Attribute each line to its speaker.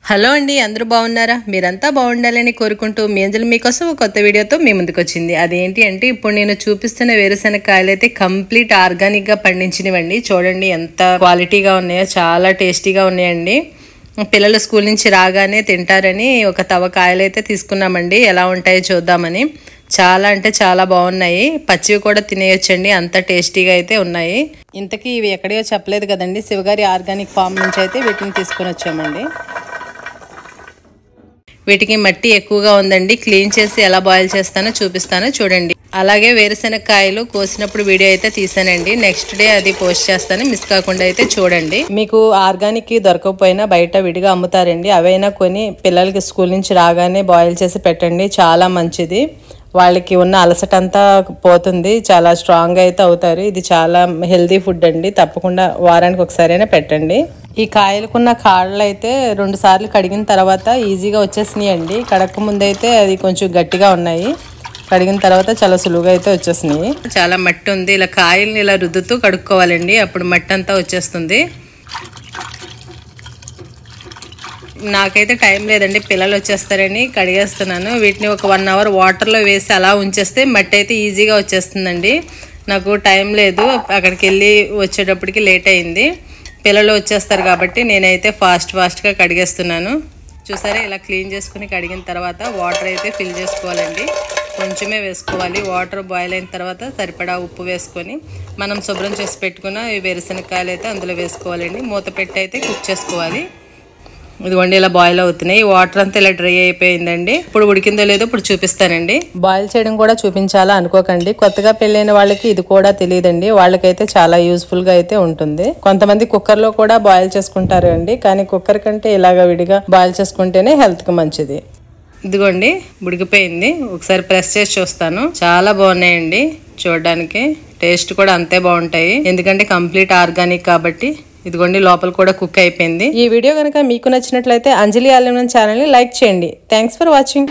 Speaker 1: Hello అండి, అందరూ బాగున్నారా? మీరంతా బాగుండాలని కోరుకుంటూ మీ అంజలి మీకోసం ఒక కొత్త వీడియోతో మీ ముందుకు వచ్చింది. అదేంటి అంటే ఇప్పుడు నేను చూపిస్తున్న వేరుశనగకాయలు అయితే కంప్లీట్ ఆర్గానిక్ గా పండించినవండి. చూడండి ఎంత క్వాలిటీగా ఉన్నాయో, చాలా టేస్టీగా ఉన్నాయండి. పిల్లలు స్కూల్ నుంచి రాగానే తింటారని ఒక తవ కాయలు అయితే తీసుకున్నామండి. ఎలా ఉంటాయో చూద్దామని. చాలా అంటే చాలా బాగున్నాయి. పచ్చివి కూడా తినేయొచ్చండి, అంత టేస్టీగా అయితే ఉన్నాయి. ఇంతకీ ఇవి ఎక్కడో చెప్పలేదు కదండి, శివగారి ఆర్గానిక్ ఫామ్ నుంచి అయితే వీటిని తీసుకుని వచ్చామండి. వీటికి మట్టి ఎక్కువగా ఉందండి. క్లీన్ చేసి ఎలా బాయిల్ చేస్తానో చూపిస్తానో చూడండి. అలాగే వేరుశనగకాయలు కోసినప్పుడు వీడియో అయితే తీసానండి. నెక్స్ట్ డే అది పోస్ట్ చేస్తాను, మిస్ కాకుండా అయితే చూడండి. మీకు ఆర్గానిక్ దొరకకపోయినా బయట విడిగా అమ్ముతారండి. అవైనా కొని పిల్లలకి స్కూల్ నుంచి రాగానే బాయిల్ చేసి పెట్టండి, చాలా మంచిది. వాళ్ళకి ఉన్న అలసట అంతా పోతుంది, చాలా స్ట్రాంగ్ అయితే అవుతారు. ఇది చాలా హెల్దీ ఫుడ్ అండి. తప్పకుండా వారానికి ఒకసారైనా పెట్టండి. ఈ కాయలకున్న కాళ్ళు అయితే 2 సార్లు కడిగిన తర్వాత ఈజీగా వచ్చేసినాయి అండి. కడక ముందైతే అది కొంచెం గట్టిగా ఉన్నాయి, కడిగిన తర్వాత చాలా సులువుగా అయితే వచ్చేసినాయి. చాలా మట్టి ఉంది, ఇలా కాయల్ని ఇలా రుద్దుతూ కడుక్కోవాలండి, అప్పుడు మట్టి అంతా వచ్చేస్తుంది. నాకైతే టైం లేదండి, పిల్లలు వచ్చేస్తారని కడిగేస్తున్నాను. వీటిని ఒక 1 అవర్ వాటర్లో వేసి అలా ఉంచేస్తే మట్టి అయితే ఈజీగా వచ్చేస్తుందండి. నాకు టైం లేదు, అక్కడికి వెళ్ళి వచ్చేటప్పటికి లేట్ అయింది. పిల్లలు వచ్చేస్తారు కాబట్టి నేనైతే ఫాస్ట్గా కడిగేస్తున్నాను. చూసారా, ఇలా క్లీన్ చేసుకుని కడిగిన తర్వాత వాటర్ అయితే ఫిల్ చేసుకోవాలండి. కొంచెమే వేసుకోవాలి. వాటర్ బాయిల్ అయిన తర్వాత సరిపడా ఉప్పు వేసుకొని మనం శుభ్రం చేసి పెట్టుకున్న ఈ వేరుశనగకాయలు అయితే అందులో వేసుకోవాలండి. మూత పెట్టి అయితే కుక్ చేసుకోవాలి. ఇదిగోండి ఇలా బాయిల్ అవుతున్నాయి. వాటర్ అంతా ఇలా డ్రై అయిపోయిందండి. ఇప్పుడు ఉడికిందో లేదో ఇప్పుడు చూపిస్తానండి. బాయిల్ చేయడం కూడా చూపించాలా అనుకోకండి, కొత్తగా పెళ్ళైన వాళ్ళకి ఇది కూడా తెలియదండి. వాళ్ళకైతే చాలా యూస్ఫుల్ గా అయితే ఉంటుంది. కొంతమంది కుక్కర్ లో కూడా బాయిల్ చేసుకుంటారు అండి, కానీ కుక్కర్ కంటే ఇలాగా విడిగా బాయిల్ చేసుకుంటేనే హెల్త్ కి మంచిది. ఇదిగోండి ఉడికిపోయింది, ఒకసారి ప్రెస్ చేసి చూస్తాను. చాలా బాగున్నాయండి చూడడానికి, టేస్ట్ కూడా అంతే బాగుంటాయి, ఎందుకంటే కంప్లీట్ ఆర్గానిక్ కాబట్టి. ఇదిగోండి లోపల కూడా కుక్ అయిపోయింది. ఈ వీడియో కనుక మీకు నచ్చినట్లయితే అంజలి అల్యూమినియం ఛానల్ ని లైక్ చేయండి. Thanks for watching.